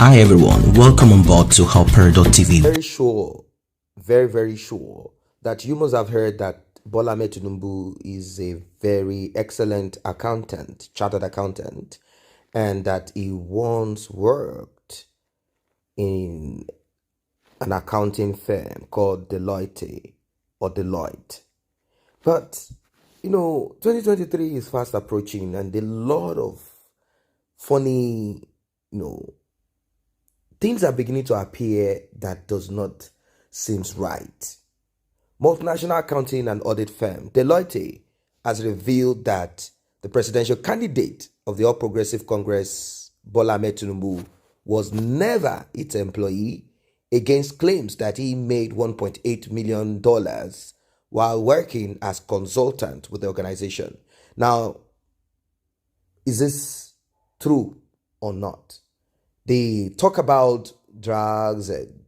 Hi everyone, welcome on board to Helper.tv. Very sure, very sure that you must have heard that Bola Tinubu is a very excellent accountant, chartered accountant, and that he once worked in an accounting firm called Deloitte. But 2023 is fast approaching, and a lot of funny, things are beginning to appear that does not seems right. Multinational accounting and audit firm Deloitte has revealed that the presidential candidate of the All Progressive Congress, Bola Tinubu, was never its employee against claims that he made $1.8 million while working as consultant with the organization. Now, is this true or not? They talk about drugs and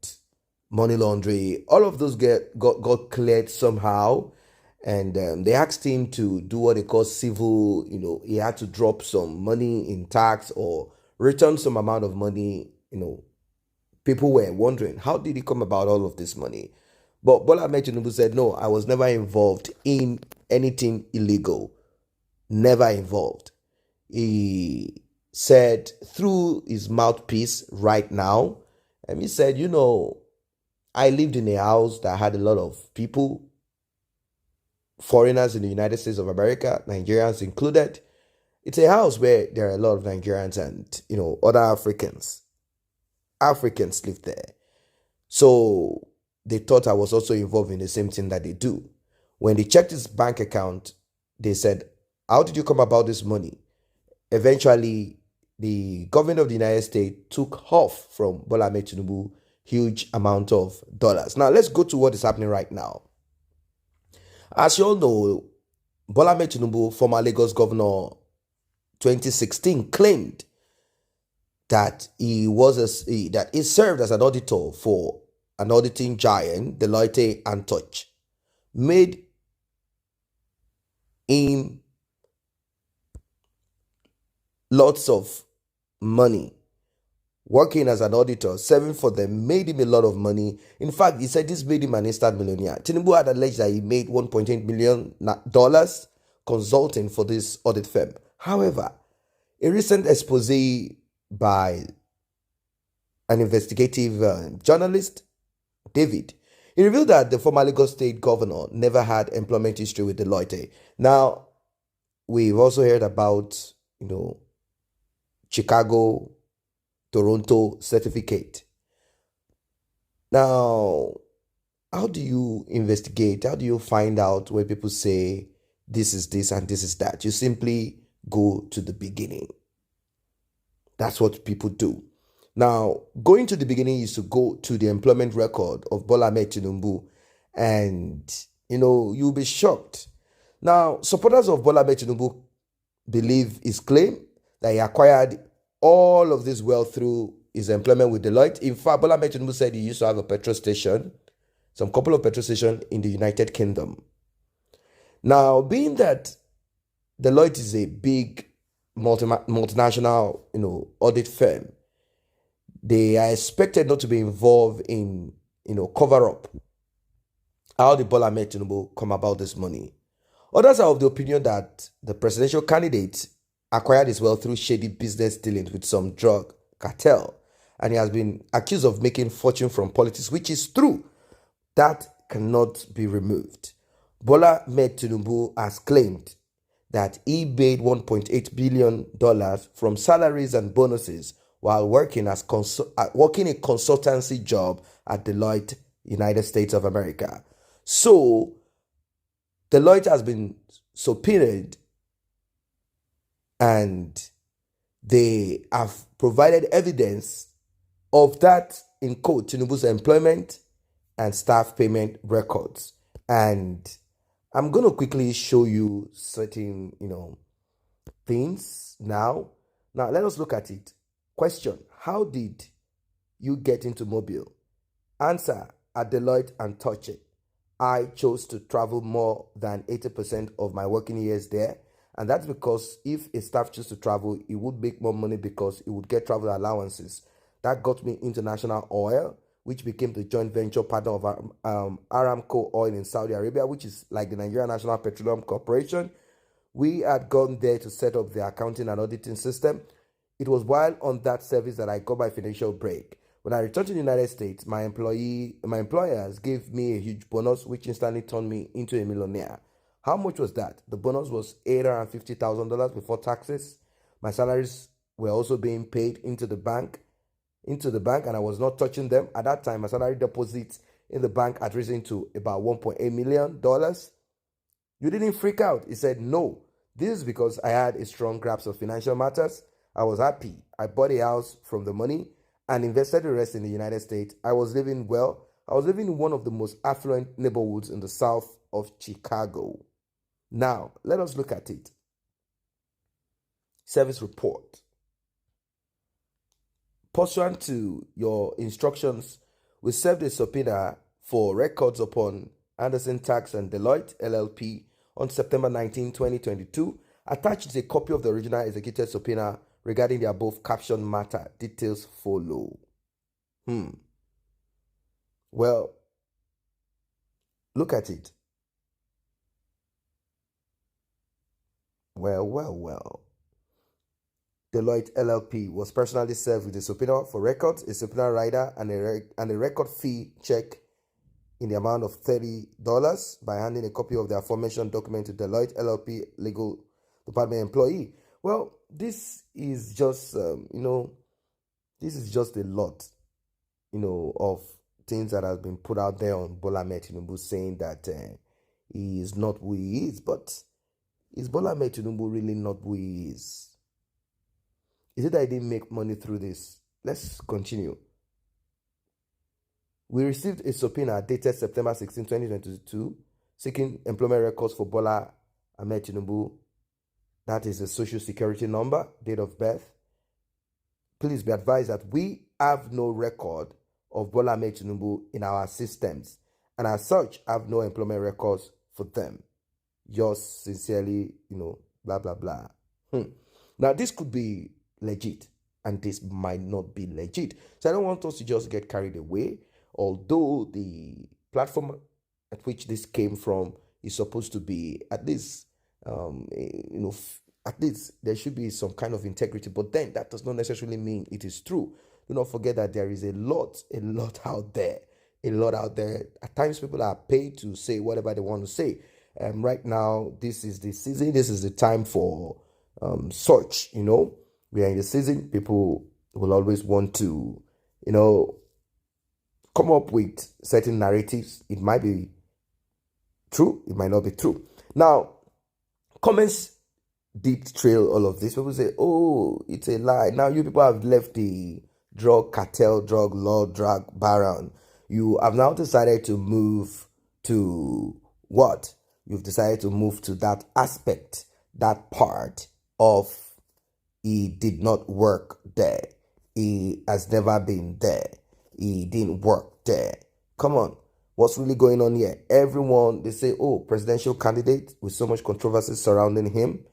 money laundering. All of those got cleared somehow, and they asked him to do what they call civil. He had to drop some money in tax or return some amount of money. People were wondering, how did he come about all of this money? But Bola Tinubu said, no, I was never involved in anything illegal. Never involved. He said through his mouthpiece right now, and he said, I lived in a house that had a lot of people, foreigners in the United States of America, Nigerians included. It's a house where there are a lot of Nigerians and, other Africans. Africans live there. So they thought I was also involved in the same thing that they do. When they checked his bank account, they said, how did you come about this money? Eventually, the government of the United States took off from Bola Tinubu huge amount of dollars. Now, let's go to what is happening right now. As you all know, Bola Tinubu, former Lagos governor, 2016, claimed that he served as an auditor for an auditing giant, Deloitte and Touch, made him lots of money. Working as an auditor, serving for them, made him a lot of money. In fact, he said this made him an instant millionaire. Tinubu had alleged that he made $1.8 million consulting for this audit firm. However, a recent expose by an investigative journalist, David, he revealed that the former Lagos state governor never had employment history with Deloitte. Now, we've also heard about, Chicago, Toronto certificate. Now, how do you investigate? How do you find out where people say this is this and this is that? You simply go to the beginning. That's what people do. Now, going to the beginning is to go to the employment record of Bola Tinubu, and you'll be shocked. Now, supporters of Bola Tinubu believe his claim that he acquired all of this wealth through his employment with Deloitte. In fact, Bola Tinubu said he used to have a petrol station, some couple of petrol stations in the United Kingdom. Now, being that Deloitte is a big multinational, audit firm, they are expected not to be involved in, cover up. How did Bola Tinubu come about this money? Others are of the opinion that the presidential candidate acquired his wealth through shady business dealings with some drug cartel, and he has been accused of making fortune from politics, which is true. That cannot be removed. Bola Tinubu has claimed that he made $1.8 billion from salaries and bonuses while working a consultancy job at Deloitte, United States of America. So, Deloitte has been subpoenaed, and they have provided evidence of that, in quote, Tinubu's employment and staff payment records. And I'm going to quickly show you certain, things now. Now, let us look at it. Question: how did you get into Mobile? Answer: at Deloitte and Touch It. I chose to travel more than 80% of my working years there. And that's because if a staff chose to travel, he would make more money because he would get travel allowances. That got me into National Oil, which became the joint venture partner of Aramco Oil in Saudi Arabia, which is like the Nigerian National Petroleum Corporation. We had gone there to set up the accounting and auditing system. It was while on that service that I got my financial break. When I returned to the United States, my employers gave me a huge bonus, which instantly turned me into a millionaire. How much was that? The bonus was $850,000 before taxes. My salaries were also being paid into the bank, and I was not touching them. At that time, my salary deposits in the bank had risen to about $1.8 million. You didn't freak out. He said, no. This is because I had a strong grasp of financial matters. I was happy. I bought a house from the money and invested the rest in the United States. I was living well. I was living in one of the most affluent neighborhoods in the south of Chicago. Now, let us look at it. Service report. Pursuant to your instructions, we served a subpoena for records upon Anderson Tax and Deloitte LLP on September 19, 2022. Attached is a copy of the original executed subpoena regarding the above captioned matter. Details follow. Well, look at it. Well. Deloitte LLP was personally served with a subpoena for records, a subpoena rider, and a record fee check in the amount of $30 by handing a copy of the aforementioned document to Deloitte LLP legal department employee. Well, this is just, this is just a lot, of things that has been put out there on Bola Ahmed Tinubu saying that he is not who he is. But is Bola Ahmed Tinubu really not who he is? Is it that he didn't make money through this? Let's continue. We received a subpoena dated September 16, 2022, seeking employment records for Bola Ahmed Tinubu. That is the social security number, date of birth. Please be advised that we have no record of Bola Ahmed Tinubu in our systems, and as such, have no employment records for them. Yours sincerely, blah, blah, blah. Now, this could be legit, and this might not be legit. So I don't want us to just get carried away. Although the platform at which this came from is supposed to be at least, at least there should be some kind of integrity. But then that does not necessarily mean it is true. Do not forget that there is a lot out there. At times, people are paid to say whatever they want to say. Right now, this is the season. This is the time for search. We are in the season. People will always want to, come up with certain narratives. It might be true. It might not be true. Now, comments did trail all of this. People say, oh, it's a lie. Now you people have left the drug cartel, drug law, drug baron. You have now decided to move to what? You've decided to move to that aspect, that part of he did not work there. He has never been there. He didn't work there. Come on. What's really going on here? Everyone, they say, oh, presidential candidate with so much controversy surrounding him.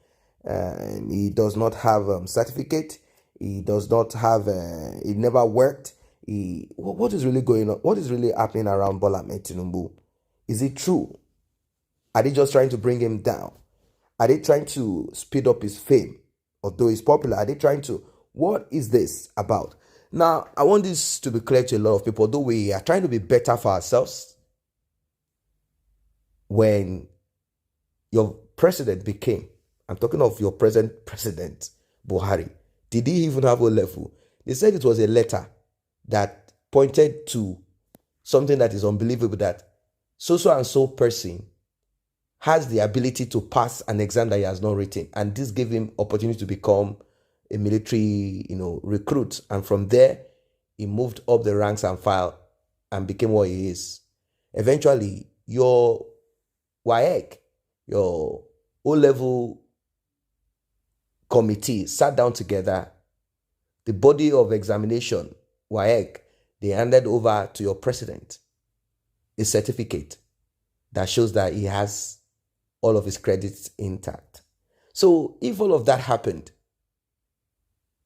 And he does not have a certificate. He does not have, he never worked. What is really going on? What is really happening around Bola Ahmed Tinubu? Is it true? Are they just trying to bring him down? Are they trying to speed up his fame? Although he's popular, are they trying to? What is this about? Now, I want this to be clear to a lot of people, though we are trying to be better for ourselves. When your president became, I'm talking of your present president, Buhari, did he even have a level? They said it was a letter that pointed to something that is unbelievable, that so and so person has the ability to pass an exam that he has not written. And this gave him opportunity to become a military, recruit. And from there, he moved up the ranks and file and became what he is. Eventually, your WAEC, your O-level committee sat down together. The body of examination, WAEC, they handed over to your president a certificate that shows that he has all of his credits intact. So if all of that happened,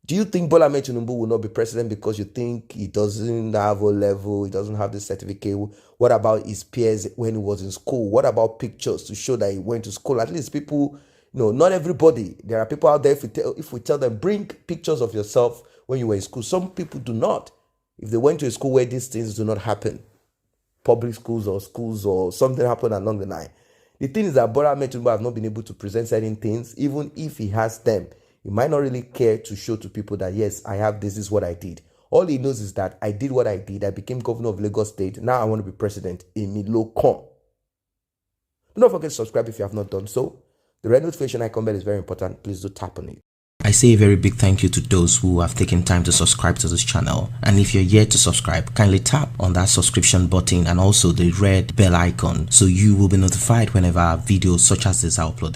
Do you think Bola Ahmed Tinubu will not be president because you think he doesn't have a level, he doesn't have the certificate? What about his peers when he was in school? What about pictures to show that he went to school? At least people, not everybody. There are people out there, if we tell them, bring pictures of yourself when you were in school. Some people do not. If they went to a school where these things do not happen, public schools or something happened along the line. The thing is that Bola Ahmed Tinubu have not been able to present certain things, even if he has them. He might not really care to show to people that, yes, I have this is what I did. All he knows is that I did what I did. I became governor of Lagos State. Now I want to be president. Emilo come. Do not forget to subscribe if you have not done so. The red notification icon bell is very important. Please do tap on it. I say a very big thank you to those who have taken time to subscribe to this channel, and if you're yet to subscribe, kindly tap on that subscription button and also the red bell icon so you will be notified whenever videos such as this are uploaded.